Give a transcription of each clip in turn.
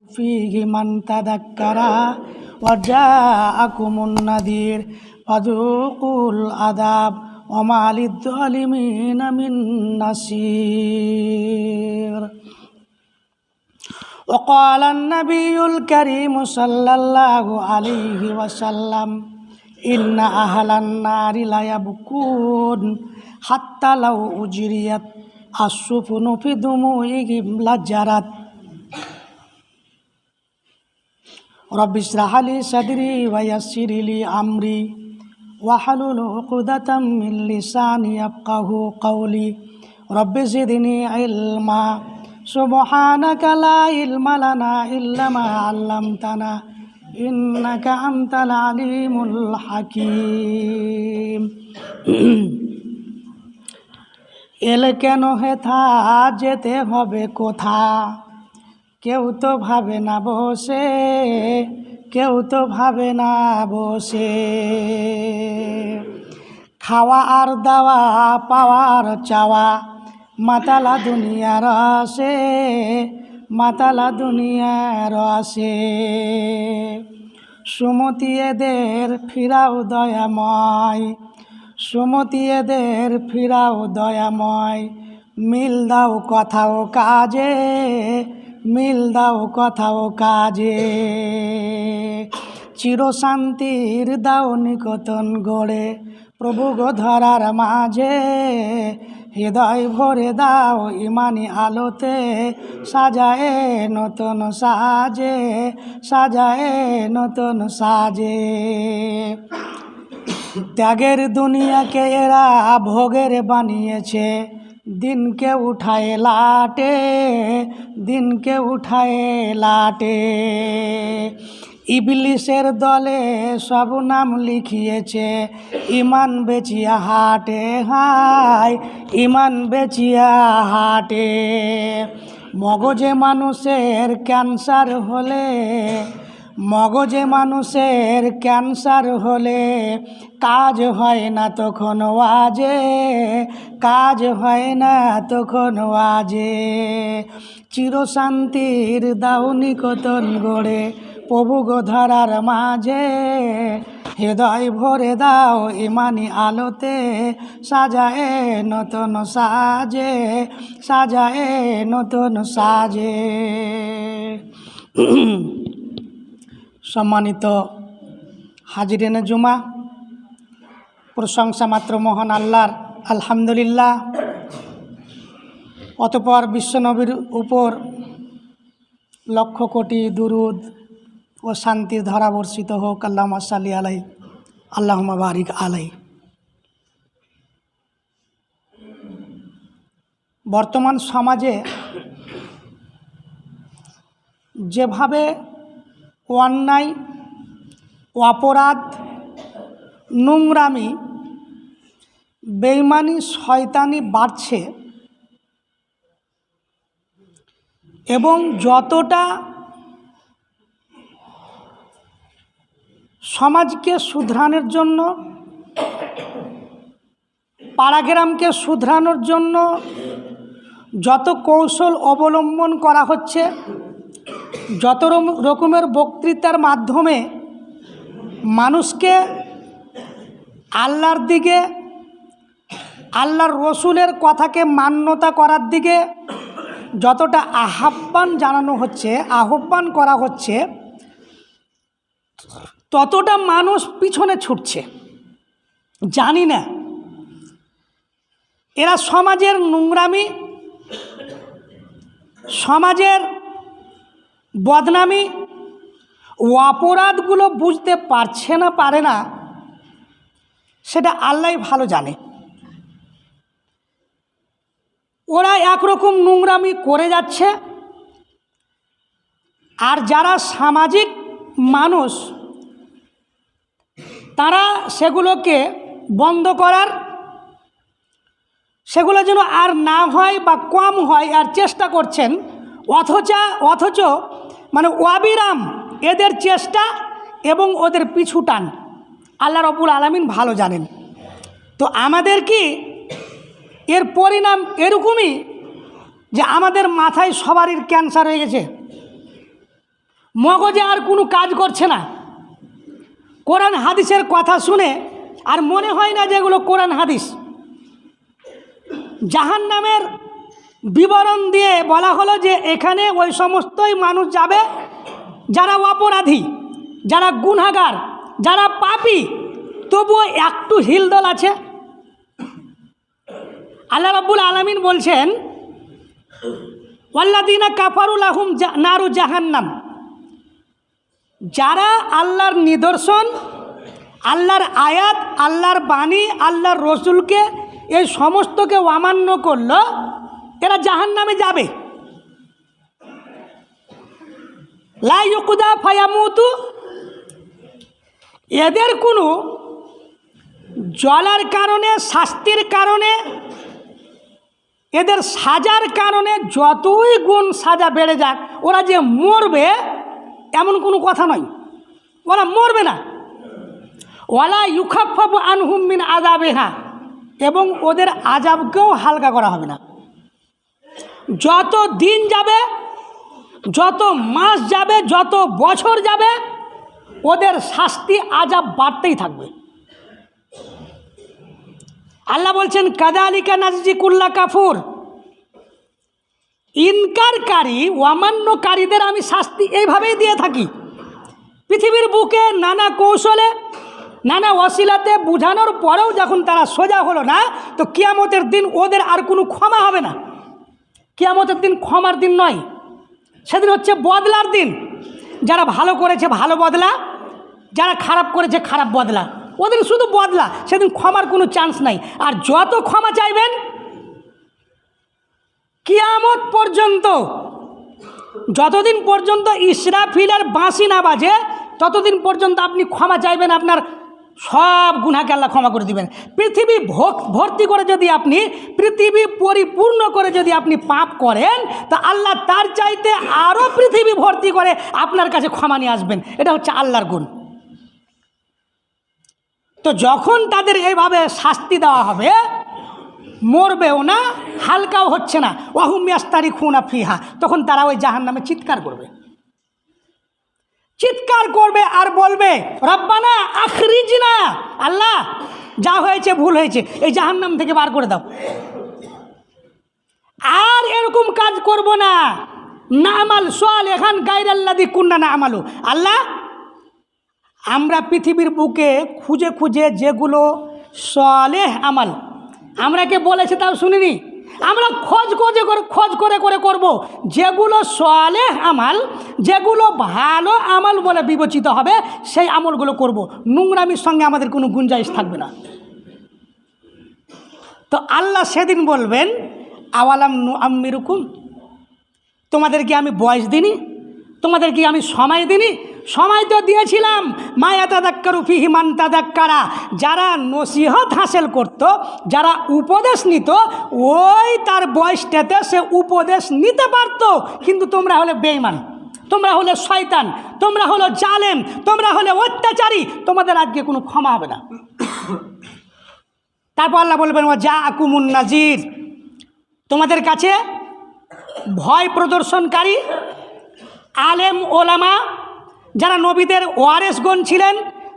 فيه من تذكر وجاءكم النذير فذوقوا العذاب وما للظالمين من نصير. وقال النبي الكريم صلى الله عليه وسلم إن أهل النار ليبكون حتى لو أجريت السفن في دموعهم لجرت. رب اشرح لي صدري ويسر لي أمري واحلل عقدة من لساني يفقهوا قولي. رب زدني علما سبحانك لا علم لنا إلا ما علمتنا إنك أنت العليم الحكيم. এলে কেন হেথা যেতে হবে কোথা, কেউ তো ভাবে না বসে, কেউ তো ভাবে না বসে। খাওয়া আর দাওয়া পাওয়ার চাওয়া মাতালা দুনিয়ার আসে, মাতালা দুনিয়ার আসে। সুমতি এদের ফিরাও দয়াময়, সুমতি এদের ফিরাও দয়াময়। মিল দাও কথাও কাজে, মিল দাও কথাও কাজে। চিরশান্তির দাও নিকতন গড়ে প্রভু গো ধরার মাঝে। হৃদয় ভরে দাও ইমানি আলোতে সাজায়ে নতুন সাজে, সাজায়ে নতুন সাজে। ত্যাগের দুনিয়াকে এরা ভোগের বানিয়েছে, দিনকে উঠায় লাটে, দিনকে উঠায় লাটে। ইবলিসের দলে সব নাম লিখিয়েছে, ইমান বেচিয়া হাটে, হায় ইমান বেচিয়া হাটে। মগজে মানুষের ক্যান্সার হলে, মগজে মানুষের ক্যান্সার হলে কাজ হয় না তখন ওয়াজে, কাজ হয় না তখন ওয়াজে। চিরশান্তির দাও নিকতন গড়ে প্রভু গো ধরার মাঝে। হৃদয় ভরে দাও ইমানি আলোতে সাজায়ে নতুন সাজে, সাজায়ে নতুন সাজে। সম্মানিত হাজিরিনে জুমা, প্রশংসা মাত্র মহান আল্লাহর, আলহামদুলিল্লাহ। অতঃপর বিশ্বনবীর উপর লক্ষ কোটি দুরুদ ও শান্তির ধারা বর্ষিত হোক। আল্লাহুম্মা সাল্লি আলাইহি আল্লাহুম্মা বারিক আলাইহি। বর্তমান সমাজে যেভাবে অন্যায়, অপরাধ, নোংরামি, বেঈমানি, শয়তানি বাড়ছে এবং যতটা সমাজকে শুধরানোর জন্য, পাড়াগ্রামকে শুধরানোর জন্য যত কৌশল অবলম্বন করা হচ্ছে, যত রকমের বক্তৃতার মাধ্যমে মানুষকে আল্লাহর দিকে, আল্লাহর রসুলের কথাকে মান্যতা করার দিকে যতটা আহ্বান জানানো হচ্ছে, আহ্বান করা হচ্ছে, ততটা মানুষ পিছনে ছুটছে। জানি না এরা সমাজের নোংরামি, সমাজের বদনামি, অপরাধগুলো বুঝতে পারছে না, পারে না, সেটা আল্লাহই ভালো জানে। ওরা একরকম নোংরামি করে যাচ্ছে, আর যারা সামাজিক মানুষ তারা সেগুলোকে বন্ধ করার, সেগুলো যেন আর না হয় বা কম হয় আর চেষ্টা করছেন। অথচ মানে অবিরাম এদের চেষ্টা এবং ওদের পিছু টান আল্লাহ রাব্বুল আলামিন ভালো জানেন। তো আমাদের কি এর পরিণাম এরকমই যে আমাদের মাথায় সবারই ক্যান্সার হয়ে গেছে? মগজে আর কোনো কাজ করছে না, কোরআন হাদিসের কথা শুনে আর মনে হয় না যেগুলো কোরআন হাদিস। জাহান্নামের বিবরণ দিয়ে বলা হলো যে এখানে ওই সমস্তই মানুষ যাবে যারা অপরাধী, যারা গুনাহগার, যারা পাপী, তবুও একটু হিলদল আছে। আল্লাহ রাব্বুল আলামিন বলছেন ওয়াল্লাযীনা কাফারু লাহুম নারু জাহান্নাম, যারা আল্লাহর নিদর্শন, আল্লাহর আয়াত, আল্লাহর বাণী, আল্লাহর রসুলকে এই সমস্তকে অমান্য করলো, এরা জাহান্নামে যাবে। লা ইউকদা ফায়ামুতু, এদের কোনো জ্বলার কারণে, শাস্তির কারণে, এদের সাজার কারণে যতই গুণ সাজা বেড়ে যাক, ওরা যে মরবে এমন কোনো কথা নয়, ওরা মরবে না। ওয়ালা ইউখাফফাফু আনহুম মিন আযাবিহা, এবং ওদের আযাবকেও হালকা করা হবে না। যত দিন যাবে, যত মাস যাবে, যত বছর যাবে, ওদের শাস্তি আযাব বাড়তেই থাকবে। আল্লাহ বলছেন কাযালিকা নাজজি কুল্লা কাফুর, ইনকারকারী, অমান্যকারীদের আমি শাস্তি এইভাবেই দিয়ে থাকি। পৃথিবীর বুকে নানা কৌশলে, নানা ওসিলাতে বুঝানোর পরেও যখন তারা সোজা হলো না, তো কিয়ামতের দিন ওদের আর কোনো ক্ষমা হবে না। কিয়ামতের দিন ক্ষমার দিন নয়, সেদিন হচ্ছে বদলার দিন। যারা ভালো করেছে ভালো বদলা, যারা খারাপ করেছে খারাপ বদলা, ওদের শুধু বদলা, সেদিন ক্ষমার কোনো চান্স নাই। আর যত ক্ষমা চাইবেন কিয়ামত পর্যন্ত, যতদিন পর্যন্ত ইসরাফিলের বাঁশি না বাজে, ততদিন পর্যন্ত আপনি ক্ষমা চাইবেন, আপনার সব গুনাহকে আল্লাহ ক্ষমা করে দিবেন। পৃথিবী ভর্তি করে যদি আপনি, পৃথিবী পরিপূর্ণ করে যদি আপনি পাপ করেন, তা আল্লাহ তার চাইতে আরও পৃথিবী ভর্তি করে আপনার কাছে ক্ষমা নিয়ে আসবেন। এটা হচ্ছে আল্লাহর গুণ। তো যখন তাদের এইভাবে শাস্তি দেওয়া হবে, মরবেও না, হালকাও হচ্ছে না, ওয়াহুম ইয়াস্তারিখুনা ফিহা, তখন তারা ওই জাহান্নামে চিৎকার করবে, চিৎকার করবে আর বলবে রব্বানা আখরিজনা, আল্লাহ যা হয়েছে ভুল হয়েছে, এই জাহান্নাম থেকে বার করে দাও, আর এরকম কাজ করব না। নামাল সালিহান গায়রাল্লাযী কুন্না নামালু, আল্লাহ আমরা পৃথিবীর বুকে খুঁজে খুঁজে যেগুলো সালেহ আমাল আমরাকে বলেছে তাও শুনিনি, আমরা খোঁজ করে করব যেগুলো সালেহ আমাল, যেগুলো ভালো আমল বলে বিবেচিত হবে, সেই আমলগুলো করব। নোংরামির সঙ্গে আমাদের কোনো গুঞ্জাইশ থাকবে না। তো আল্লাহ সেদিন বলবেন আওয়ালাম নুআম্মিরুকুম, তোমাদেরকে আমি বয়স দিইনি, তোমাদেরকে আমি সময় দিইনি? সময় তো দিয়েছিলাম। মা ইয়াতাযাক্কারু ফীহি মান তাযাক্কারা, যারা নসিহত হাসিল করত, যারা উপদেশ নিত, ওই তার বয়সটাতে সে উপদেশ নিতে পারত। কিন্তু তোমরা হলে বেঈমান, তোমরা হলে শয়তান, তোমরা হলো জালেম, তোমরা হলে অত্যাচারী, তোমাদের আজকে কোনো ক্ষমা হবে না। তারপর আল্লাহ বলবেন ওয়া জাআকুমুন নাযীর, তোমাদের কাছে ভয় প্রদর্শনকারী আলেম ওলামা, যারা নবীদের ওয়ারেসগণ ছিলেন,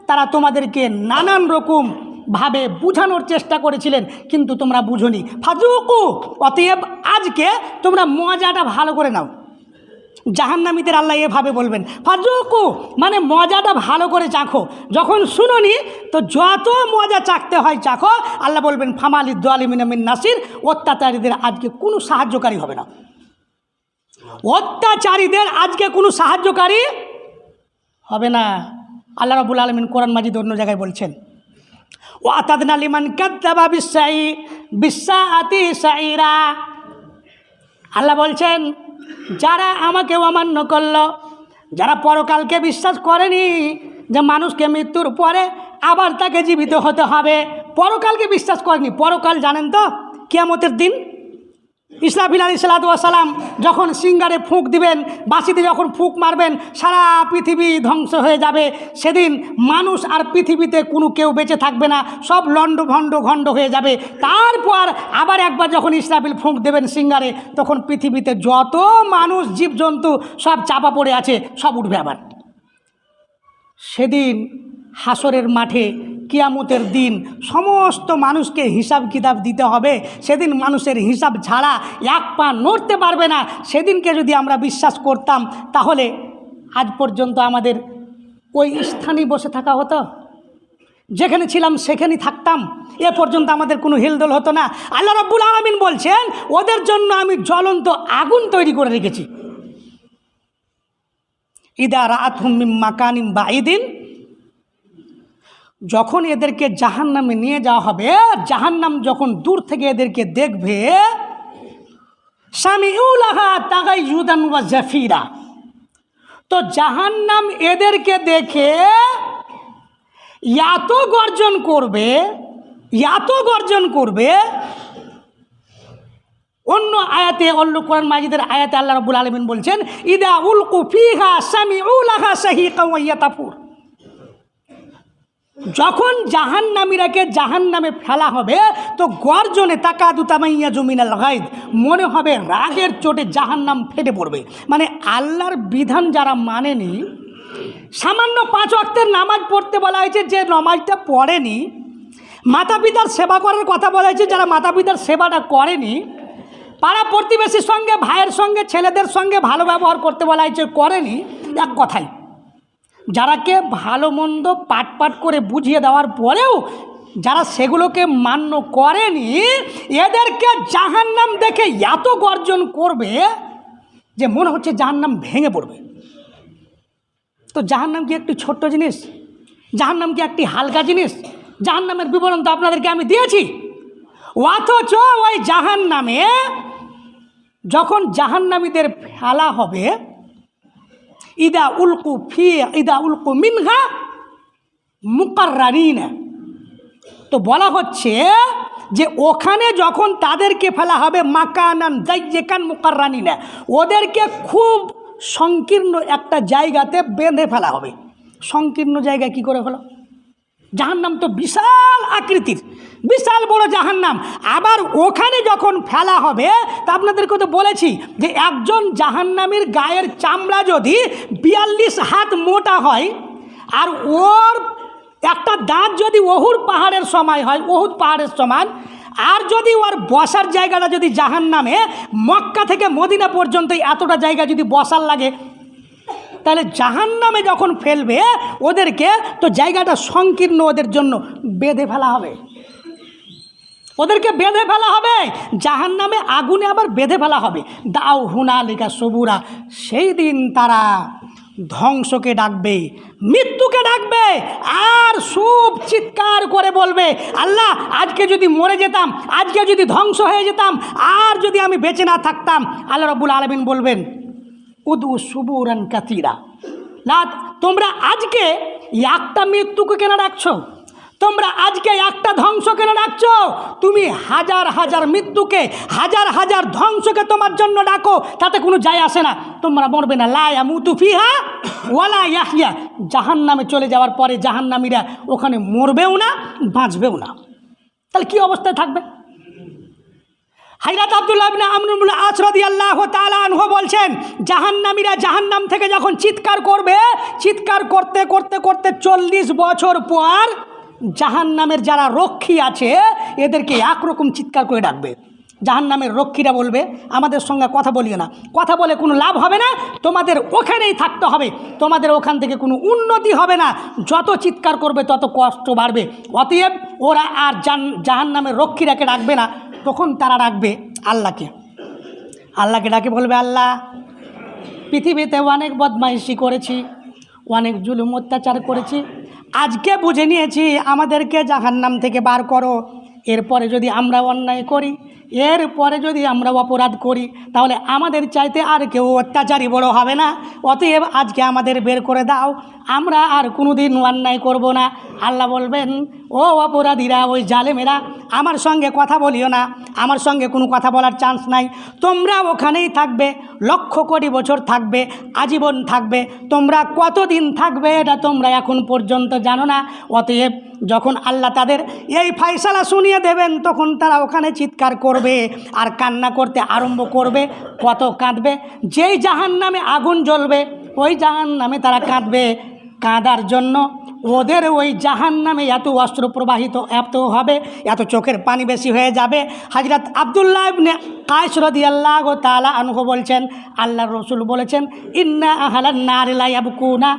তারা তোমাদেরকে নানান রকমভাবে বোঝানোর চেষ্টা করেছিলেন, কিন্তু তোমরা বুঝোনি। ফাজুকু, অতএব আজকে তোমরা মজাটা ভালো করে নাও। জাহান্নামীদের আল্লাহ এভাবে বলবেন, ফাজুকু মানে মজাটা ভালো করে চাখো। যখন শুনোনি তো যত মজা চাখতে হয় চাখো। আল্লাহ বলবেন ফামালিদ যালিমিনা মিন নাসির, অত্যাচারীদের আজকে কোনো সাহায্যকারী হবে না। অত্যাচারীদের আজকে কোনো সাহায্যকারী হবে না। আল্লাহ রাব্বুল আলামিন কোরআন মাজিদ অন্য জায়গায় বলছেন ওয়াতাদনা লিমান কাযযাবা বিসসাআতি সাইরা, আল্লাহ বলছেন যারা আমাকে অমান্য করলো, যারা পরকালকে বিশ্বাস করেনি, যে মানুষকে মৃত্যুর পরে আবার তাকে জীবিত হতে হবে, পরকালকে বিশ্বাস করেনি। পরকাল জানেন তো? কিয়ামতের দিন ইসরাফিল আলাইহিসসালাম যখন সিঙ্গারে ফুঁক দিবেন, বাঁশিতে যখন ফুঁক মারবেন, সারা পৃথিবী ধ্বংস হয়ে যাবে। সেদিন মানুষ আর পৃথিবীতে কোনো কেউ বেঁচে থাকবে না, সব লণ্ডভণ্ড ঘণ্ড হয়ে যাবে। তারপর আবার একবার যখন ইসরাফিল ফুঁক দেবেন সিঙ্গারে, তখন পৃথিবীতে যত মানুষ জীবজন্তু সব চাপা পড়ে আছে সব উঠবে আবার। সেদিন হাসরের মাঠে কিয়ামতের দিন সমস্ত মানুষকে হিসাব কিতাব দিতে হবে। সেদিন মানুষের হিসাব ছাড়া এক পা নড়তে পারবে না। সেদিনকে যদি আমরা বিশ্বাস করতাম, তাহলে আজ পর্যন্ত আমাদের ওই স্থানেই বসে থাকা হতো, যেখানে ছিলাম সেখানেই থাকতাম, এ পর্যন্ত আমাদের কোনো হিলদোল হতো না। আল্লাহ রাব্বুল আলামিন বলছেন, ওদের জন্য আমি জ্বলন্ত আগুন তৈরি করে রেখেছি। ইদা রাআতহুম মিন মাকানিন বাঈদিন, যখন এদেরকে জাহান্নামে নিয়ে যাওয়া হবে, জাহান্নাম যখন দূর থেকে এদেরকে দেখবে, সামিউ লাহা তাগাইয়ুদান ওয়া জাফিরা, তো জাহান্নাম এদেরকে দেখে এত গর্জন করবে, এত গর্জন করবে। অন্য আয়াতে, অন্য কোরআন মাজিদের আয়াতে আল্লাহ রাব্বুল আলামিন বলছেন, ইদা উলকু ফিহা সামিউ লাহা শাহীকা ওয়া ইয়াতাফুর, যখন জাহান্নামীরাকে জাহান্নামে ফেলা হবে তো গর্জনে তাকাদু তামাইয়াজু মিনাল গায়দ, মনে হবে রাগের চোটে জাহান্নাম ফেটে পড়বে। মানে আল্লাহর বিধান যারা মানেনি, সামান্য 5 ওয়াক্তের নামাজ পড়তে বলা হয়েছে, যে নামাজটা পড়েনি, মাতা পিতার সেবা করার কথা বলা হয়েছে, যারা মাতা পিতার সেবাটা করেনি, পাড়া প্রতিবেশীর সঙ্গে, ভাইয়ের সঙ্গে, ছেলেদের সঙ্গে ভালো ব্যবহার করতে বলা হয়েছে, করেনি। এক কথায় যারাকে ভালো মন্দ পাট পাট করে বুঝিয়ে দেওয়ার পরেও যারা সেগুলোকে মান্য করেনি, এদেরকে জাহান্নাম দেখে এত গর্জন করবে যে মনে হচ্ছে জাহান্নাম ভেঙে পড়বে। তো জাহান্নাম কি একটি ছোট্ট জিনিস? জাহান্নাম কি একটি হালকা জিনিস? জাহান্নামের বিবরণ তো আপনাদেরকে আমি দিয়েছি। অথচ ওই জাহান্নামে যখন জাহান্নামীদের ফেলা হবে, ইদা উলকু মিনহা মুকাররানিন, তো বলা হচ্ছে যে ওখানে যখন তাদেরকে ফেলা হবে, মাকানান যায়্যিকান মুকাররানিন, ওদেরকে খুব সংকীর্ণ একটা জায়গাতে বেঁধে ফেলা হবে। সংকীর্ণ জায়গা কি করে হলো? জাহান্নাম তো বিশাল আকৃতির, বিশাল বড় জাহান্নাম। আবার ওখানে যখন ফেলা হবে, তা আপনাদেরকে তো বলেছি যে একজন জাহান্নামীর গায়ের চামড়া যদি 42 হাত মোটা হয়, আর ওর একটা দাঁত যদি ওহুদ পাহাড়ের সমান হয়, ওহুদ পাহাড়ের সমান, আর যদি ওর বসার জায়গাটা যদি জাহান্নামে মক্কা থেকে মদিনা পর্যন্ত এতটা জায়গা যদি বসার লাগে, তাহলে জাহান্নামে যখন ফেলবে ওদেরকে, তো জায়গাটা সংকীর্ণ ওদের জন্য বেঁধে ফেলা হবে, ওদেরকে বেঁধে ফেলা হবে জাহান্নামে, আগুনে আবার বেঁধে ফেলা হবে। দাও হুনালিকা সবুরা, সেই দিন তারা ধ্বংসকে ডাকবে, মৃত্যুকে ডাকবে, আর খুব চিৎকার করে বলবে, আল্লাহ আজকে যদি মরে যেতাম, আজকে যদি ধ্বংস হয়ে যেতাম, আর যদি আমি বেঁচে না থাকতাম। আল্লাহ রাব্বুল আলামিন বলবেন, উদু সুবুরান কাতিরা, না তোমরা আজকে একটা মৃত্যুকে কেন ডাকছো? তোমরা আজকে একটা ধ্বংস কেন ডাকছো? তুমি হাজার হাজার মৃত্যুকে, হাজার হাজার ধ্বংসকে তোমার জন্য ডাকো, তাতে কোনো যায় আসে না, তোমরা মরবে না। লা ইয়ামুতু ফিহা ওয়ালা ইয়াহইয়া, জাহান্নামে চলে যাওয়ার পরে জাহান্নামীরা ওখানে মরবেও না, বাঁচবেও না। তাহলে কী অবস্থায় থাকবে? হযরত আব্দুল্লাহ ইবনে আমর ইবনে আস রাদিয়াল্লাহু তাআলা আনহু বলছেন, জাহান্নামীরা জাহান্নাম থেকে যখন চিৎকার করবে, চিৎকার করতে করতে করতে 40 বছর পর জাহান্নামের যারা রক্ষী আছে এদেরকে একরকম চিৎকার করে ডাকবে। জাহান্নামের রক্ষীরা বলবে, আমাদের সঙ্গে কথা বলিও না, কথা বলে কোনো লাভ হবে না, তোমাদের ওখানেই থাকতে হবে, তোমাদের ওখান থেকে কোনো উন্নতি হবে না, যত চিৎকার করবে তত কষ্ট বাড়বে। অতএব ওরা আর জাহান্নামের রক্ষীরাকে ডাকবে না, তখন তারা ডাকবে আল্লাহকে। আল্লাহকে ডাকে বলবে, আল্লাহ পৃথিবীতে অনেক বদমাইশি করেছি, অনেক জুলুম অত্যাচার করেছি, আজকে বুঝে নিয়েছি আমাদেরকে জাহান্নাম থেকে বার করো। এরপরে যদি আমরা অন্যায় করি, এরপরে যদি আমরা অপরাধ করি তাহলে আমাদের চাইতে আর কেউ অত্যাচারী বড় হবে না। অতএব আজকে আমাদের বের করে দাও, আমরা আর কোনোদিন অন্যায় করব না। আল্লাহ বলবেন, ও অপরাধীরা, ওই জালেমেরা, আমার সঙ্গে কথা বলিও না, আমার সঙ্গে কোনো কথা বলার চান্স নাই। তোমরা ওখানেই থাকবে, লক্ষ কোটি বছর থাকবে, আজীবন থাকবে। তোমরা কতদিন থাকবে এটা তোমরা এখন পর্যন্ত জানো না। অতএব যখন আল্লাহ তাদের এই ফায়সালা শুনিয়ে দেবেন তখন তারা ওখানে চিৎকার করবে আর কান্না করতে আরম্ভ করবে। কত কাঁদবে! যেই জাহান্নামে আগুন জ্বলবে ওই জাহান্নামে তারা কাঁদবে। কাঁদার জন্য ওদের ওই জাহান্নামে এত অশ্রু প্রবাহিত এত হবে, এত চোখের পানি বেশি হয়ে যাবে। হযরত আব্দুল্লাহ ইবনে কায়েস রাদিয়াল্লাহু তাআলা আনহু বলছেন, আল্লাহর রাসূল বলেছেন, ইন্না আহলান নারি লা ইয়াবকুনা,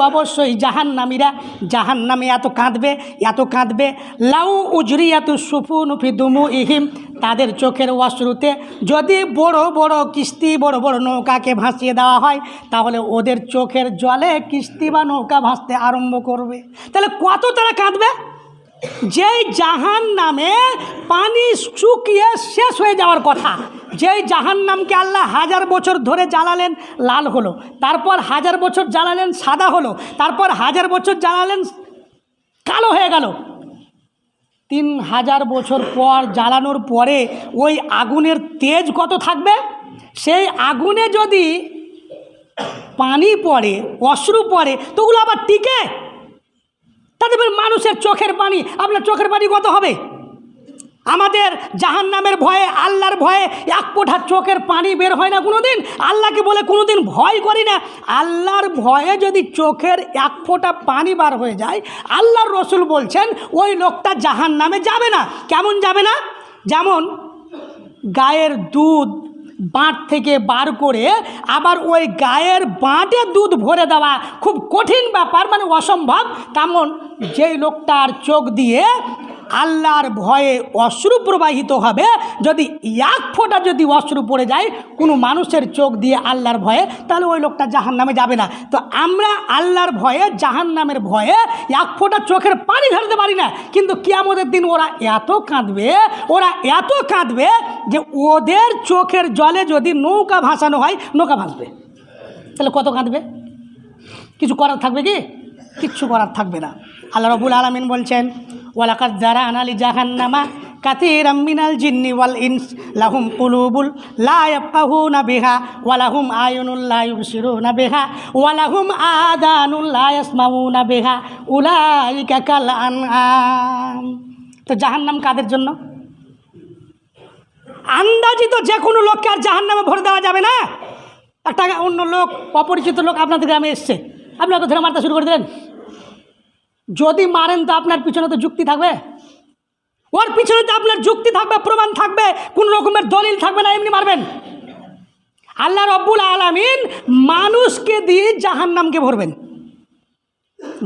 অবশ্যই জাহান্নামীরা জাহান্নামে এত কাঁদবে। লাউ উজরিয়াতু সুফুনু ফি দুমুইহিম, তাদের চোখের অশ্রুতে যদি বড় বড় কিস্তি, বড় বড় নৌকাকে ভাসিয়ে দেওয়া হয় তাহলে ওদের চোখের জলে কিস্তি বা নৌকা ভাসতে আরম্ভ করবে। তাহলে কত তারা কাঁদবে! যেই জাহান্নামে পানি শুকিয়ে শেষ হয়ে যাওয়ার কথা, যেই জাহান্নামকে আল্লাহ 1000 বছর ধরে জ্বালালেন লাল হলো, তারপর 1000 বছর জ্বালালেন সাদা হলো, তারপর 1000 বছর জ্বালালেন কালো হয়ে গেল। 3000 বছর পর জ্বালানোর পরে ওই আগুনের তেজ কত থাকবে! সেই আগুনে যদি পানি পড়ে, অশ্রু পড়ে, তো ওগুলো আবার টিকে? তাদের মানুষের চোখের পানি, আপনার চোখের পানি কত হবে? আমাদের জাহান্নামের ভয়ে, আল্লাহর ভয়ে এক ফোঁটা চোখের পানি বের হয় না কোনোদিন? আল্লাহকে বলে কোনোদিন ভয় করি না? আল্লাহর ভয়ে যদি চোখের এক ফোঁটা পানি বার হয়ে যায়, আল্লাহর রাসূল বলছেন ওই লোকটা জাহান্নামে যাবে না। কেমন যাবে না? যেমন গায়ের দুধ বাঁট থেকে বার করে আবার ওই গায়ের বাঁটে দুধ ভরে দেওয়া খুব কঠিন ব্যাপার, মানে অসম্ভব। তেমন যেই লোকটার চোখ দিয়ে আল্লাহর ভয়ে অশ্রু প্রবাহিত হবে, যদি এক ফোঁটা যদি অশ্রু পড়ে যায় কোনো মানুষের চোখ দিয়ে আল্লাহর ভয়ে, তাহলে ওই লোকটা জাহান্নামে যাবে না। তো আমরা আল্লাহর ভয়ে, জাহান্নামের ভয়ে এক ফোঁটা চোখের পানি ঢালতে পারি না, কিন্তু কিয়ামতের দিন ওরা এত কাঁদবে যে ওদের চোখের জলে যদি নৌকা ভাসানো হয় নৌকা ভাসবে। তাহলে কত কাঁদবে! কিছু করার থাকবে কি? কিচ্ছু করার থাকবে না। আল্লাহ রাব্বুল আলামিন বলছেন, ওয়ালাকাদ যারানা লিজাহান্নামা কাসীরাম মিনাল জিন্নি ওয়াল ইনস লাহুম কুলুবুল লা ইয়াফকাহুনা বিহা ওয়া লাহুম আয়ুনুল লা ইউবসিরুনা বিহা ওয়া লাহুম আযানুল লা ইয়াসমাউনা বিহা উলাইকা কাল আনআম। তো জাহান্নাম কাদের জন্য? আন্দাজিত যে কোনো লোককে আর জাহান্নামে ভরে দেওয়া যাবে না। একটা অন্য লোক, অপরিচিত লোক আপনাদের গ্রামে এসছে, আপনি ওকে ধরে মারতে শুরু করে দিলেন। যদি মারেন তো আপনার পিছনে তো যুক্তি থাকবে, ওর পিছনে তো আপনার যুক্তি থাকবে, প্রমাণ থাকবে, কোন রকমের দলিল থাকবে না, এমনি মারবেন। আল্লাহ রাব্বুল আলামিন মানুষকে দিয়ে জাহান্নামকে ভরবেন,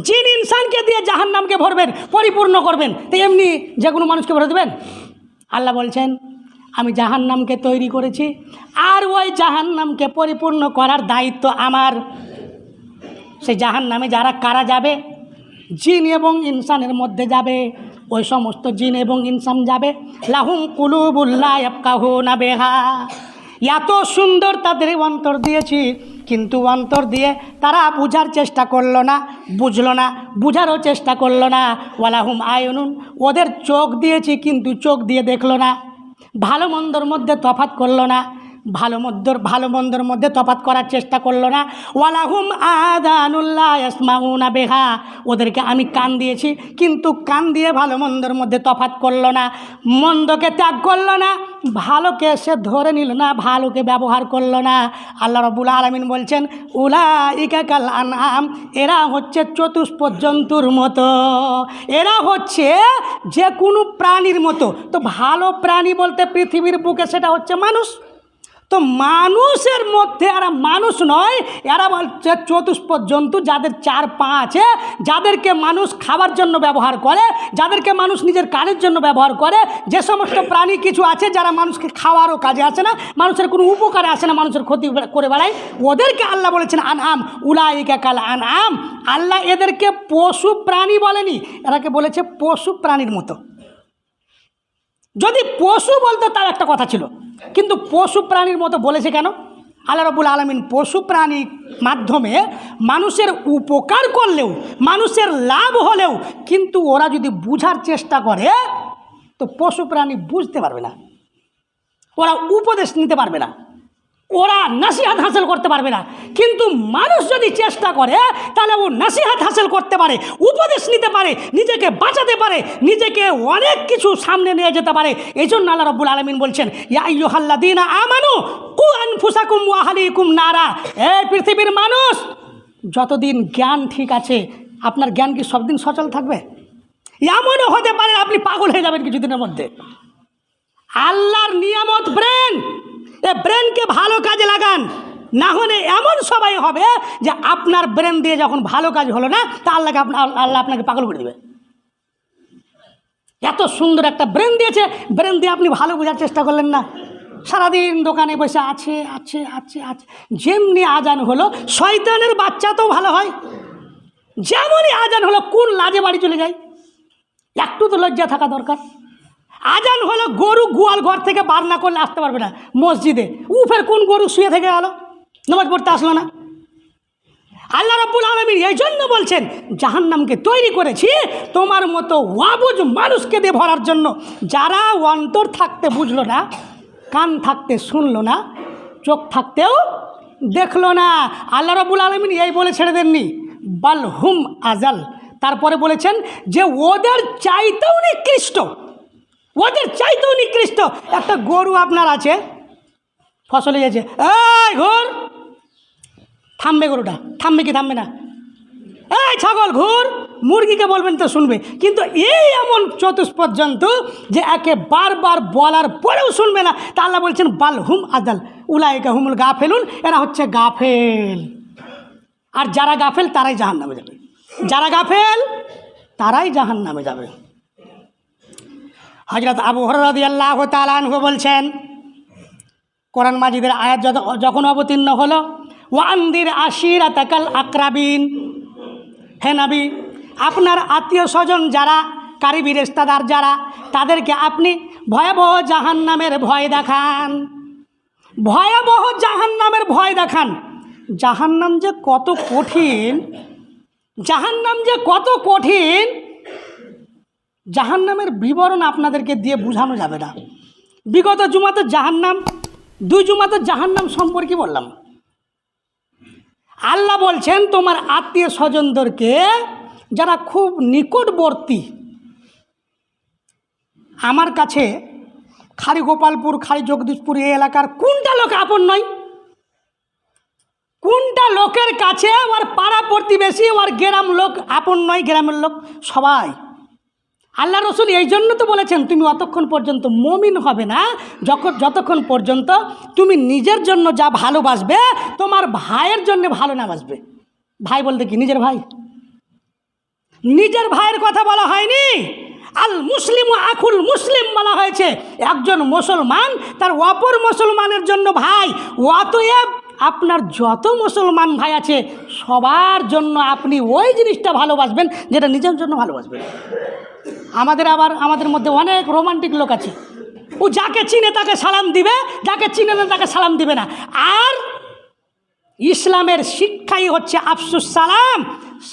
জিন ইনসানকে দিয়ে জাহান্নামকে ভরবেন, পরিপূর্ণ করবেন। তো এমনি যে কোনো মানুষকে ভরে দেবেন? আল্লাহ বলছেন, আমি জাহান্নামকে তৈরি করেছি আর ওই জাহান্নামকে পরিপূর্ণ করার দায়িত্ব আমার। সেই জাহান্নামে যারা কারা যাবে? জিন এবং ইনসানের মধ্যে যাবে। ওই সমস্ত জিন এবং ইনসান যাবে। লাহুম কুলুবুল লা ইয়াফকাহুনা বিহা, এত সুন্দর তাদের অন্তর দিয়েছি, কিন্তু অন্তর দিয়ে তারা বুঝার চেষ্টা করলো না, বুঝলো না, বুঝারও চেষ্টা করলো না। ওয়ালাহুম আয়ুনুন, ওদের চোখ দিয়েছি কিন্তু চোখ দিয়ে দেখলো না, ভালো মন্দর মধ্যে তফাৎ করলো না, ভালো মন্দর মধ্যে তফাৎ করার চেষ্টা করলো না। ওয়ালাহুম আযানুল লা ইয়াসমাউনা বিহা, ওদেরকে আমি কান দিয়েছি কিন্তু কান দিয়ে ভালো মন্দর মধ্যে তফাৎ করলো না, মন্দকে ত্যাগ করলো না, ভালোকে সে ধরে নিল না, ভালোকে ব্যবহার করলো না। আল্লাহ রাব্বুল আলামিন বলছেন, উলাইকা কাল আনআম, এরা হচ্ছে চতুষ্পদ জন্তুর মতো, এরা হচ্ছে যে কোনো প্রাণীর মতো। তো ভালো প্রাণী বলতে পৃথিবীর বুকে সেটা হচ্ছে মানুষ। তো মানুষের মধ্যে এরা মানুষ নয়, এরা বলছে চতুষ্পদ জন্তু, যাদের 4 পা আছে, যাদেরকে মানুষ খাবার জন্য ব্যবহার করে, যাদেরকে মানুষ নিজের কাজের জন্য ব্যবহার করে। যে সমস্ত প্রাণী কিছু আছে যারা মানুষকে খাওয়ারও কাজে আসে না, মানুষের কোনো উপকারে আসে না, মানুষের ক্ষতি করে বেড়ায়, ওদেরকে আল্লাহ বলেছেন আনআম, উলাইকা কাল আনআম। আল্লাহ এদেরকে পশু প্রাণী বলেনি, এরাকে বলেছে পশু প্রাণীর মতো। যদি পশু বলতো তার একটা কথা ছিল, কিন্তু পশু প্রাণীর মতো বলেছে কেন? আল্লাহ রাব্বুল আলামিন পশু প্রাণীর মাধ্যমে মানুষের উপকার করলেও, মানুষের লাভ হলেও, কিন্তু ওরা যদি বুঝার চেষ্টা করে তো পশু প্রাণী বুঝতে পারবে না, ওরা উপদেশ নিতে পারবে না, ওরা নসিহত হাসিল করতে পারবে না। কিন্তু মানুষ যদি চেষ্টা করে তাহলে ও নসিহত হাসিল করতে পারে, উপদেশ নিতে পারে, নিজেকে বাঁচাতে পারে, নিজেকে অনেক কিছু সামনে নিয়ে যেতে পারে। এই জন্য আল্লাহ রাব্বুল আলামিন বলছেন, ইয়া আইয়ুহাল্লাযীনা আমানু কু আনফুসাকুম ওয়া আহলিকুম নারা। এই পৃথিবীর মানুষ, যতদিন জ্ঞান ঠিক আছে, আপনার জ্ঞান কি সব দিন সচল থাকবে? এমনও হতে পারে আপনি পাগল হয়ে যাবেন কিছুদিনের মধ্যে। আল্লাহর নিয়ামত ব্রেন, এ ব্রেনকে ভালো কাজে লাগান, না হলে এমন সবাই হবে যে আপনার ব্রেন দিয়ে যখন ভালো কাজ হলো না তা আল্লাহ আপনাকে পাগল করে দেবে। এত সুন্দর একটা ব্রেন দিয়েছে, ব্রেন দিয়ে আপনি ভালো বোঝার চেষ্টা করলেন না, সারাদিন দোকানে বসে আছে আছে আছে আছে। যেমনি আজান হলো, শয়তানের বাচ্চা তো ভালো হয়, যেমনই আজান হলো কোন লাজে বাড়ি চলে যায়। একটু তো লজ্জা থাকা দরকার। আজান হলো, গরু গোয়াল ঘর থেকে বার না করলে আসতে পারবে না মসজিদে। ফের কোন গরু শুয়ে থেকে গেল, নামাজ পড়তে আসলো না। আল্লাহ রাব্বুল আলামিন এই জন্য বলছেন, জাহান্নামকে তৈরি করেছি তোমার মতো ওয়াবুজ মানুষকে দিয়ে ভরার জন্য, যারা অন্তর থাকতে বুঝলো না, কান থাকতে শুনলো না, চোখ থাকতেও দেখলো না। আল্লাহ রাব্বুল আলামিন এই বলে ছেড়ে দেননি, বাল হুম আজাল। তারপরে বলেছেন যে ওদের চাইতেও নিকৃষ্ট, ওদের চাইতেও নিকৃষ্ট। একটা গরু আপনার আছে, ফসলে গেছে, এই ঘুর, থামবে গরুটা? থামবে কি থামবে না? এই ছাগল ঘুর, মুরগিকে বলবেন তো শুনবে। কিন্তু এই এমন চতুষ্পদ জন্তু যে একে বারবার বলার পরেও শুনবে না। তা আল্লাহ বলছেন বাল হুম আদাল উলাইকা হুমুল গাফেলুন, এরা হচ্ছে গাফেল। আর যারা গাফেল তারাই জাহান্নামে যাবে, যারা গাফেল তারাই জাহান্নামে যাবে। হযরত আবু হুরায়রা রাদিয়াল্লাহু তাআলা আনহু বলছেন, কোরআন মাজিদের আয়াত যখন অবতীর্ণ হলো, ওয়ানদির আশিরাতাকাল আকরাবিন, হে নবী, আপনার আত্মীয় স্বজন যারা, কারিবি রিশতেদার যারা, তাদেরকে আপনি ভয়াবহ জাহান্নামের ভয় দেখান, ভয়াবহ জাহান্নামের ভয় দেখান। জাহান্নাম যে কত কঠিন, জাহান্নাম যে কত কঠিন, জাহান্নামের বিবরণ আপনাদেরকে দিয়ে বোঝানো যাবে না। বিগত জুমাতে জাহান্নাম, 2 জুমাতে জাহান্নাম সম্পর্কে বললাম। আল্লাহ বলছেন তোমার আত্মীয় স্বজনদেরকে, যারা খুব নিকটবর্তী, আমার কাছে খাড়ি গোপালপুর, খাড়ি জগদীশপুর এই এলাকার কোনটা লোক আপন নয়? কোনটা লোকের কাছে ওর পাড়া প্রতিবেশী, ওর গ্রাম লোক আপন নয়? গ্রামের লোক সবাই। আল্লাহ রসুল এই জন্য তো বলেছেন, তুমি অতক্ষণ পর্যন্ত মুমিন হবে না যতক্ষণ পর্যন্ত তুমি নিজের জন্য যা ভালোবাসবে তোমার ভাইয়ের জন্য ভালো না বাসবে। ভাই বলতে কি? নিজের ভাই। নিজের ভাইয়ের কথা বলা হয়নি, আল মুসলিম আখুল মুসলিম বলা হয়েছে। একজন মুসলমান তার অপর মুসলমানের জন্য ভাই। অতএব আপনার যত মুসলমান ভাই আছে সবার জন্য আপনি ওই জিনিসটা ভালোবাসবেন যেটা নিজের জন্য ভালোবাসবেন। আমাদের মধ্যে অনেক রোমান্টিক লোক আছে, ও যাকে চিনে তাকে সালাম দিবে, যাকে চিনে না তাকে সালাম দিবে না। আর ইসলামের শিক্ষাই হচ্ছে আফসুস সালাম,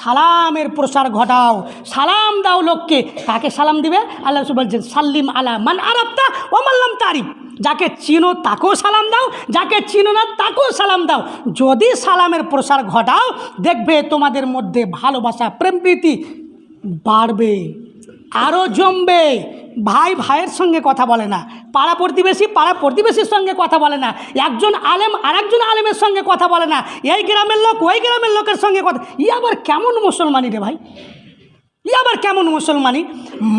সালামের প্রসার ঘটাও, সালাম দাও লোককে। কাকে সালাম দিবে? আল্লাহ রাসূল বলছেন সাল্লিম আলা মান আরাফতা ওয়া মান লাম তারিফ। যাকে চিনো তাকেও সালাম দাও, যাকে চিনো না তাকেও সালাম দাও। যদি সালামের প্রসার ঘটাও দেখবে তোমাদের মধ্যে ভালোবাসা, প্রেম প্রীতি বাড়বে, আরও জমবে। ভাই ভাইয়ের সঙ্গে কথা বলে না, পাড়া প্রতিবেশীর সঙ্গে কথা বলে না, একজন আলেম আর একজন আলেমের সঙ্গে কথা বলে না, এই গ্রামের লোক ওই গ্রামের লোকের সঙ্গে কথা। আবার কেমন মুসলমানি রে ভাই? আবার কেমন মুসলমানি?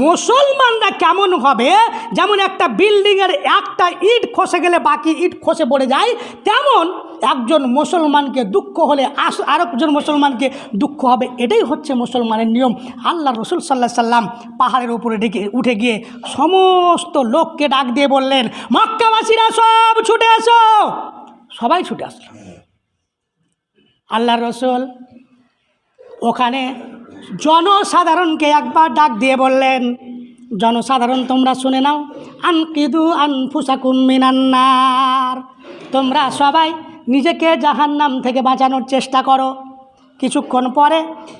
মুসলমানরা কেমন হবে? যেমন একটা বিল্ডিংয়ের একটা ইট খসে গেলে বাকি ইট খসে পড়ে যায়, তেমন একজন মুসলমানকে দুঃখ হলে আরেকজন মুসলমানকে দুঃখ হবে। এটাই হচ্ছে মুসলমানের নিয়ম। আল্লাহ রসুল সাল্লাল্লাহু আলাইহি সাল্লাম পাহাড়ের উপরে উঠে গিয়ে সমস্ত লোককে ডাক দিয়ে বললেন, মক্কাবাসীরা সব ছুটে আসো। সবাই ছুটে আসলো। আল্লাহ রসুল ওখানে জনসাধারণকে একবার ডাক দিয়ে বললেন, জনসাধারণ তোমরা শুনে নাও, আনকিদু আনফুসাকুম মিনান নার, তোমরা সবাই নিজেকে জাহান্নাম থেকে বাঁচানোর চেষ্টা করো। কিছুক্ষণ পরে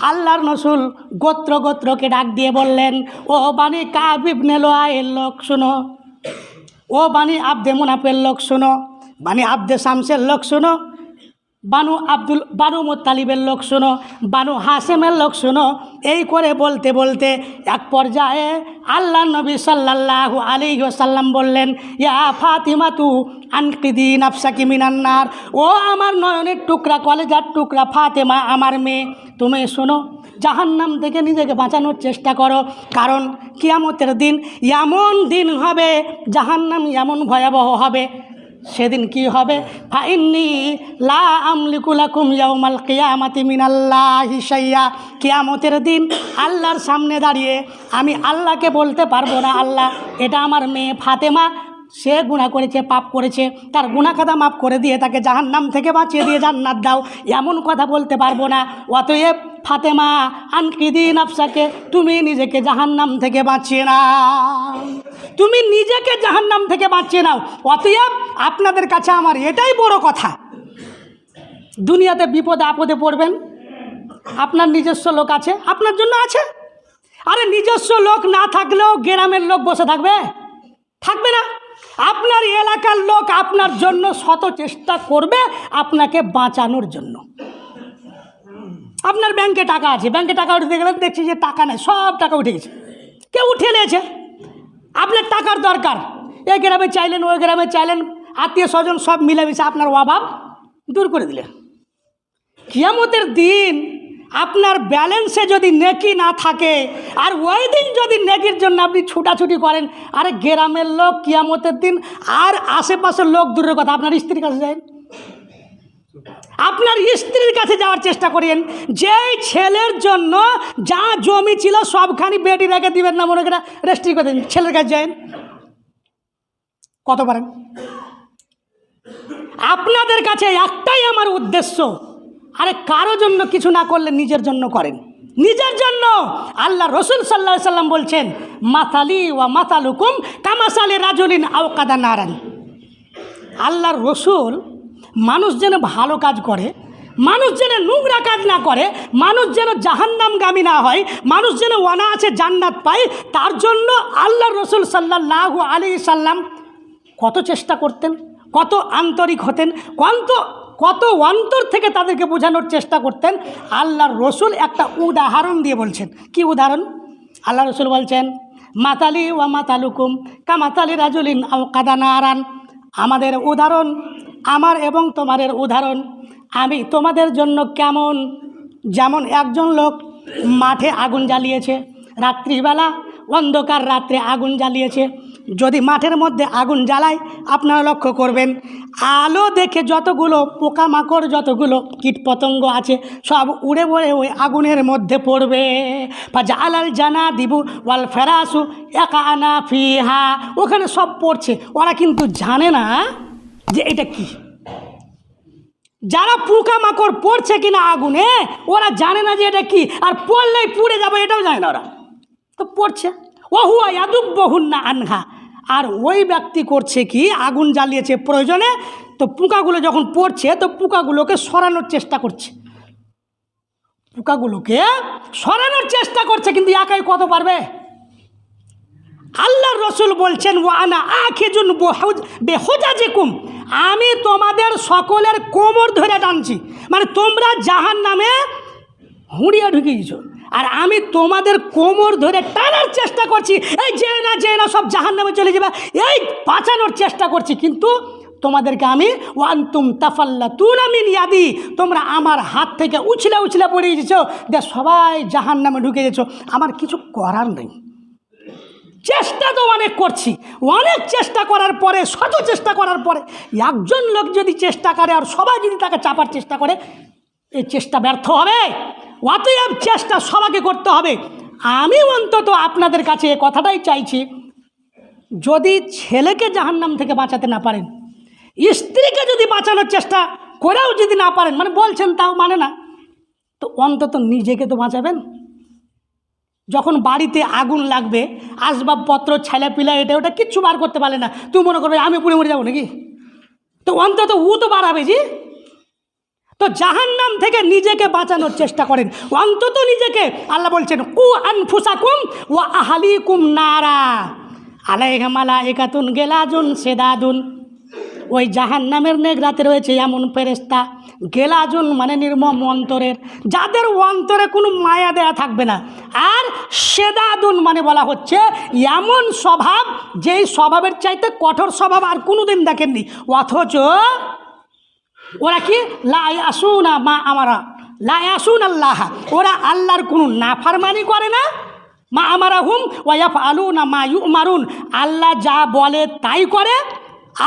আল্লাহর রসুল গোত্র গোত্রকে ডাক দিয়ে বললেন, ও বানি কাব ইবনে লুআইয়ের লোক শুনো, ও বানি আব্দে মুনাফের লোক শুনো, বানি আব্দে শামসের লোক শুনো, বানু মুত্তালিবের লোক শুনো, বানু হাসেমের লোক শুনো। এই করে বলতে বলতে এক পর্যায়ে আল্লাহ নবী সাল্লাল্লাহু আলাইহি ওয়াসাল্লাম বললেন, ইয়া ফাতিমাতু আনকিদি নাফসাকি মিনান নার, ও আমার নয়নের টুকরা, কলেজার টুকরা ফাতেমা, আমার মেয়ে, তুমি শোনো, জাহান্নাম থেকে নিজেকে বাঁচানোর চেষ্টা করো। কারণ কিয়ামতের দিন এমন দিন হবে, জাহান্নাম এমন ভয়াবহ হবে, সেদিন কি হবে, ফাইন্নি লা আমলিকু লাকুম ইয়াউমাল কিয়ামাতি মিনাল্লাহি শাইয়া, কিয়ামতের দিন আল্লাহর সামনে দাঁড়িয়ে আমি আল্লাহকে বলতে পারবো না, আল্লাহ এটা আমার মেয়ে ফাতেমা, সে গুনাহ করেছে, পাপ করেছে, তার গুনাহ খাতা মাফ করে দিয়ে তাকে জাহান্নাম থেকে বাঁচিয়ে দিয়ে জান্নাত দাও, এমন কথা বলতে পারবো না। অতএব ফাতেমা আনকিদি নাফসাকে, তুমি নিজেকে জাহান্নাম থেকে বাঁচিয়ে নাও, তুমি নিজেকে জাহান্নাম থেকে বাঁচিয়ে নাও। অতএব আপনাদের কাছে আমার এটাই বড় কথা, দুনিয়াতে বিপদে আপদে পড়বেন, আপনার নিজস্ব লোক আছে, আপনার জন্য আছে। আরে নিজস্ব লোক না থাকলেও গ্রামের লোক বসে থাকবে? থাকবে না। আপনার এলাকার লোক আপনার জন্য শত চেষ্টা করবে আপনাকে বাঁচানোর জন্য। আপনার ব্যাংকে টাকা আছে, ব্যাংকে টাকা উঠতে গেলে দেখছি যে টাকা নেই, সব টাকা উঠে গেছে, কেউ উঠে নিয়েছে। আপনার টাকার দরকার, এই গ্রামে চাইলেন, ওই গ্রামে চাইলেন, আত্মীয় স্বজন সব মিলেমিশে আপনার অভাব দূর করে দিলেন। কিয়ামতের দিন আপনার ব্যালেন্সে যদি নেকি না থাকে, আর ওই দিন যদি নেকির জন্য আপনি ছুটাছুটি করেন, আরে গ্রামের লোক কিয়ামতের দিন আর আশেপাশের লোক দূরের কথা, আপনার স্ত্রীর কাছে যায়, আপনার স্ত্রীর কাছে যাওয়ার চেষ্টা করেন। যেই ছেলের জন্য যা জমি ছিল সবখানি বেটি রেখে দিবেন না, মনে করে রেস্ট্রি করে দেন, ছেলের কাছে যায়, কত পারেন? আপনাদের কাছে একটাই আমার উদ্দেশ্য, আরে কারো জন্য কিছু না করলে নিজের জন্য করেন, নিজের জন্য। আল্লাহ রসুল সাল্লাল্লাহু আলাইহি সাল্লাম বলছেন, মাসালি ওয়া মাসালুকুম কামাসালি রাজুলিন আওকাদা নারান। আল্লাহর রসুল মানুষ যেন ভালো কাজ করে, মানুষ যেন নোংরা কাজ না করে, মানুষ যেন জাহান্নামগামী না হয়, মানুষ যেন অনায়াসে জান্নাত পায়, তার জন্য আল্লাহর রসুল সাল্লাল্লাহু আলাইহি সাল্লাম কত চেষ্টা করতেন, কত আন্তরিক হতেন, কত অন্তর থেকে তাদেরকে বোঝানোর চেষ্টা করতেন। আল্লাহর রসুল একটা উদাহরণ দিয়ে বলছেন। কি উদাহরণ? আল্লাহ রসুল বলছেন, মাতালি ওয়া মাতালুকুম কামাতালি রাজুলিন আওকাদা নারান। আমাদের উদাহরণ, আমার এবং তোমাদের উদাহরণ, আমি তোমাদের জন্য কেমন, যেমন একজন লোক মাঠে আগুন জ্বালিয়েছে, রাত্রিবেলা অন্ধকার রাত্রে আগুন জ্বালিয়েছে। যদি মাঠের মধ্যে আগুন জ্বালায়, আপনারা লক্ষ্য করবেন আলো দেখে যতগুলো পোকামাকড়, যতগুলো কীটপতঙ্গ আছে সব উড়ে উড়ে ওই আগুনের মধ্যে পড়বে। ফাজালাল জানা দিবু ওয়াল ফেরাসু একা আনা ফিহা, ওখানে সব পড়ছে, ওরা কিন্তু জানে না যে এটা কি। যারা পোকামাকড় পড়ছে কিনা আগুনে, ওরা জানে না যে এটা কি, আর পড়লেই পুড়ে যাবে এটাও জানে না, ওরা তো পড়ছে। ওহুয়া ইয়াদুব্বহুন্না আনহা, আর ওই ব্যক্তি করছে কি, আগুন জ্বালিয়েছে প্রয়োজনে, তো পোকাগুলো যখন পড়ছে তো পোকাগুলোকে সরানোর চেষ্টা করছে, পোকাগুলোকে সরানোর চেষ্টা করছে, কিন্তু একাই কত পারবে? আল্লাহর রসুল বলছেন, ওয়া আনা আখিজুন বিহুজাজিকুম, আমি তোমাদের সকলের কোমর ধরে টানছি, মানে তোমরা জাহান্নামে হুঁড়িয়ে ঢুকিয়েছো, আর আমি তোমাদের কোমর ধরে টানার চেষ্টা করছি, এই যে না সব জাহান্নামে চলে যাবে, এই বাঁচানোর চেষ্টা করছি, কিন্তু তোমাদেরকে আমি ওয়ান্তুম তাফাল্লাতুনা মিন ইয়াদি, তোমরা আমার হাত থেকে উছলে উছলে পড়ে গেছো, যে সবাই জাহান্নামে ঢুকে গেছো, আমার কিছু করার নেই। চেষ্টা তো অনেক করছি, অনেক চেষ্টা করার পরে, শত চেষ্টা করার পরে একজন লোক যদি চেষ্টা করে আর সবাই যদি তাকে চাপার চেষ্টা করে, এই চেষ্টা ব্যর্থ হবে। অতএব চেষ্টা সবাইকে করতে হবে। আমি অন্তত আপনাদের কাছে এ কথাটাই চাইছি, যদি ছেলেকে জাহান্নাম থেকে বাঁচাতে না পারেন, স্ত্রীকে যদি বাঁচানোর চেষ্টা করেও যদি না পারেন, মানে বলছেন তাও মানে না, তো অন্তত নিজেকে তো বাঁচাবেন। যখন বাড়িতে আগুন লাগবে, আসবাবপত্র ছেলেপিলা এটা ওটা কিচ্ছু বার করতে পারলে না, তুই মনে করবে আমি পুড়ে মরে যাবো নাকি? তো অন্তত ও তো বাড়াবে জি। তো জাহান্নাম থেকে নিজেকে বাঁচানোর চেষ্টা করেন, অন্তত নিজেকে। আল্লাহ বলছেন কু আনফুসাকুম ওয়া আহলিকুম নারা আলাইহা মালাইকাতুন গিলাজুন শিদাদুন। ওই জাহান্নামের নেগরাতে রয়েছে এমন ফেরেশতা, গেলাজুন মানে নির্মম অন্তরের, যাদের অন্তরে কোনো মায়া দেয়া থাকবে না। আর শিদাদুন মানে বলা হচ্ছে এমন স্বভাব, যেই স্বভাবের চাইতে কঠোর স্বভাব আর কোনোদিন দেখেননি। অথচ ওরা কি লা ইয়াসুনা মা আমারা, লা ইয়াসুন আল্লাহ, ওরা আল্লাহর কোনো নাফরমানি করে না। মা আমারাহুম ওয়া ইয়াফআলুনা মা ইউমারুন, আল্লাহ যা বলে তাই করে,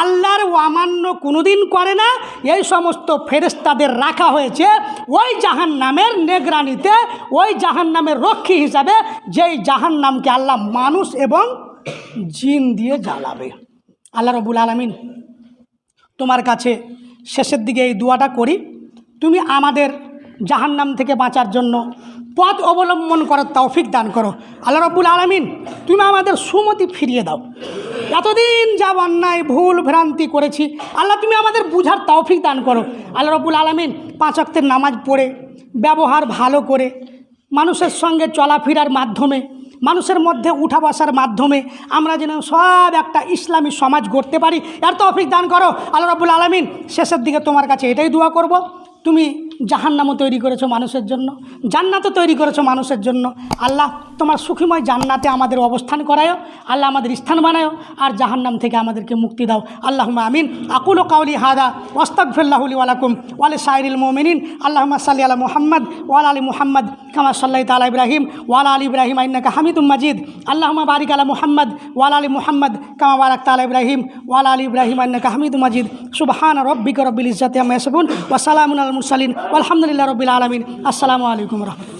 আল্লাহর অমান্য কোনোদিন করে না। এই সমস্ত ফেরেশতাদের রাখা হয়েছে ওই জাহান্নামের নিগরানিতে, ওই জাহান্নামের রক্ষী হিসাবে, যেই জাহান্নামকে আল্লাহ মানুষ এবং জিন দিয়ে জ্বালাবে। আল্লাহ রাব্বুল আলামিন তোমার কাছে শেষের দিকে এই দোয়াটা করি, তুমি আমাদের জাহান্নাম থেকে বাঁচার জন্য পথ অবলম্বন করার তৌফিক দান করো। আল্লাহ রাব্বুল আলামিন তুমি আমাদের সুমতি ফিরিয়ে দাও। এতদিন যা অন্যায় ভুল ভ্রান্তি করেছি, আল্লাহ তুমি আমাদের বুঝার তৌফিক দান করো। আল্লাহ রাব্বুল আলামিন 5 ওয়াক্তের নামাজ পড়ে, ব্যবহার ভালো করে, মানুষের সঙ্গে চলাফেরার মাধ্যমে, মানুষের মধ্যে উঠা বসার মাধ্যমে আমরা যেন সব একটা ইসলামী সমাজ গড়তে পারি, এর তৌফিক দান করো। আল্লাহ রাব্বুল আলামিন শেষের দিকে তোমার কাছে এটাই দোয়া করব, তুমি জাহান্নামও তৈরি করেছো মানুষের জন্য, জান্নাতও তৈরি করেছো মানুষের জন্য। আল্লাহ তোমার সুখীময় জান্নাতে আমাদের অবস্থান করায়ও, আল্লাহ আমাদের স্থান বানায়ও, আর জাহান্নাম থেকে আমাদেরকে মুক্তি দাও। আল্লাহুম্মা আমিন। আকুলু কাওলি হাদা ওয়াস্তাগফিরুল্লাহু লি ওয়া লাকুম ওয়া লিসাইরিল মুমিনিন। আল্লাহুম্মা সাল্লি আলা মুহাম্মদ ওয়া আলা আলি মুহাম্মদ কামা সাল্লাইতা আলা ইব্রাহিম ওয়া আলা আলি ইব্রাহিম ইন্নাকা হামিদুম মাজিদ। আল্লাহুম্মা বারিক আলা মুহাম্মদ ওয়া আলা আলি মুহাম্মদ কামা বারাকতা আলা ইব্রাহিম ওয়া আলা আলি ইব্রাহিম ইন্নাকা হামিদুম মাজিদ। সুবহানা রাব্বিকা রাব্বিল ইজ্জাতি আম্মা ইয়াসিফুন ওয়া সালামুন আলাল মুরসালিন ওয়ালহামদুলিল্লাহি রাব্বিল আলামিন। আসসালামু আলাইকুম ওয়া রাহমাতুল্লাহ।